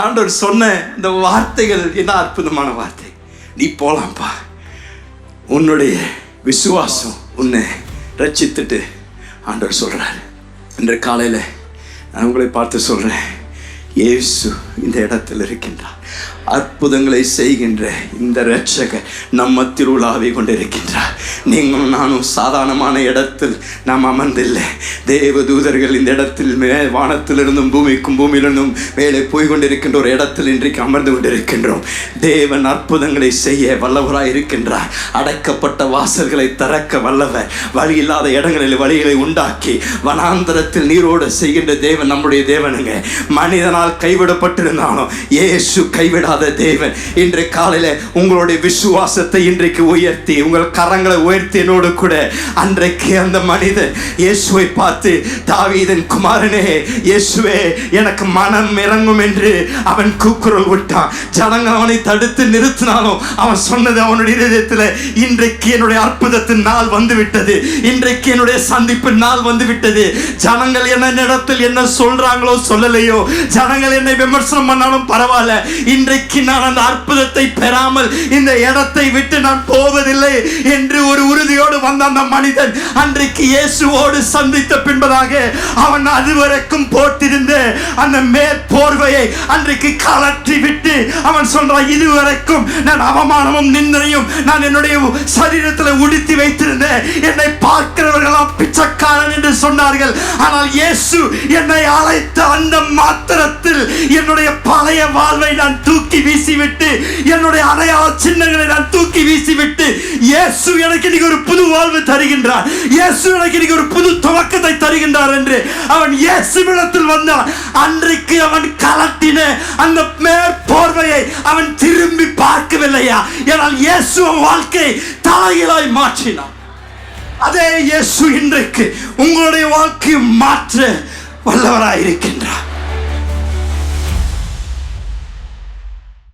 ஆண்டவர் சொன்ன இந்த வார்த்தைகள் என்ன அற்புதமான வார்த்தை. நீ போலாம்ப்பா, உன்னுடைய விசுவாசம் உன்னை ரட்சித்துட்டு ஆண்டவர் சொல்றாரு. இன்று காலையில் நான் உங்களை பார்த்து சொல்றேன், இயேசு இந்த இடத்தில் இருக்கின்றார். அற்புதங்களை செய்கின்ற இந்த இரட்சகர் நம் மத்தியில் உலாவி கொண்டிருக்கின்றார். நீங்களும் நானும் சாதாரணமான இடத்தில் நாம் அமர்ந்தில்லை. தேவதூதர்கள் இந்த இடத்தில் வானத்திலிருந்தும் பூமிக்கும் பூமியிலிருந்தும் மேலே போய் கொண்டிருக்கின்ற ஒரு இடத்தில் இன்றைக்கு அமர்ந்து கொண்டிருக்கின்றோம். தேவன் அற்புதங்களை செய்ய வல்லவராய் இருக்கின்றார். அடைக்கப்பட்ட வாசல்களை திறக்க வல்லவர். வழி இல்லாத இடங்களில் வழிகளை உண்டாக்கி வனாந்தரத்தில் நீரோடு செய்கின்ற தேவன் நம்முடைய தேவனுங்க. மனிதனால் கைவிடப்பட்டிருந்தாலும் இயேசு கைவிடாத தேவன். இன்று காலையில் உங்களுடைய விசுவாசத்தை இன்றைக்கு உயர்த்தி, உங்கள் கரங்களை உயர்த்தி என்னோடு கூட அன்றைக்கு அந்த மனிதன் இயேசுவை பார்த்து, தாவீதின் குமாரனே இயேசுவே எனக்கு மனம் இறங்கும் என்று அவன் கூக்குரல் விட்டான். ஜனங்கள் அவனை தடுத்து நிறுத்தினாலும் அவன் சொன்னது அவனுடைய இதயத்தில், இன்றைக்கு என்னுடைய அற்புதத்தின் நாள் வந்துவிட்டது, இன்றைக்கு என்னுடைய சந்திப்பின் நாள் வந்துவிட்டது. ஜனங்கள் என்னிடத்தில் என்ன சொல்றாங்களோ சொல்லலையோ, ஜனங்கள் என்னை விமர்சனம் பண்ணாலும் பரவாயில்ல, இன்றைக்கு நான் அந்த அற்புதத்தை பெறாமல் இந்த இடத்தை விட்டு நான் போவதில்லை என்று ஒரு உறுதியோடு வந்த அந்த மனிதன் அன்றைக்கு இயேசுவோடு சந்தித்த பின்பதாக அவன் அதுவரைக்கும் போட்டிருந்த அந்த மேற்போர்வையை அன்றைக்கு கலற்றி விட்டு அவன் சொல்றான், இதுவரைக்கும் நான் அவமானமும் நிந்தனையும் நான் என்னுடைய சரீரத்தில் உடுத்தி வைத்திருந்தேன். என்னை பார்க்கிறவர்களாம் பிச்சைக்காரன் என்று சொன்னார்கள். ஆனால் இயேசு என்னை அழைத்த அந்த மாத்திரத்தில் என்னுடைய பழைய வாழ்வை நான் தூக்கி வீசிவிட்டு, என்னுடைய அடையாள சின்னங்களை நான் தூக்கி வீசிவிட்டு, இயேசு எனக்கு இன்னைக்கு ஒரு புது வாழ்வு தருகின்றார், இயேசு எனக்கு இன்னைக்கு ஒரு புது துவக்கத்தை தருகின்றார் என்று அவன் இயேசுவிடத்தில் வந்தான். அன்றைக்கு அவன் கலட்டின அந்த மேற்போர்வையை அவன் திரும்பி பார்க்கவில்லையா? ஏனால் இயேசு வாழ்க்கை தலையிலாய் மாற்றினார். அதே இயேசு இன்றைக்கு உங்களுடைய வாழ்க்கையை மாற்ற வல்லவராய் இருக்கின்றார்.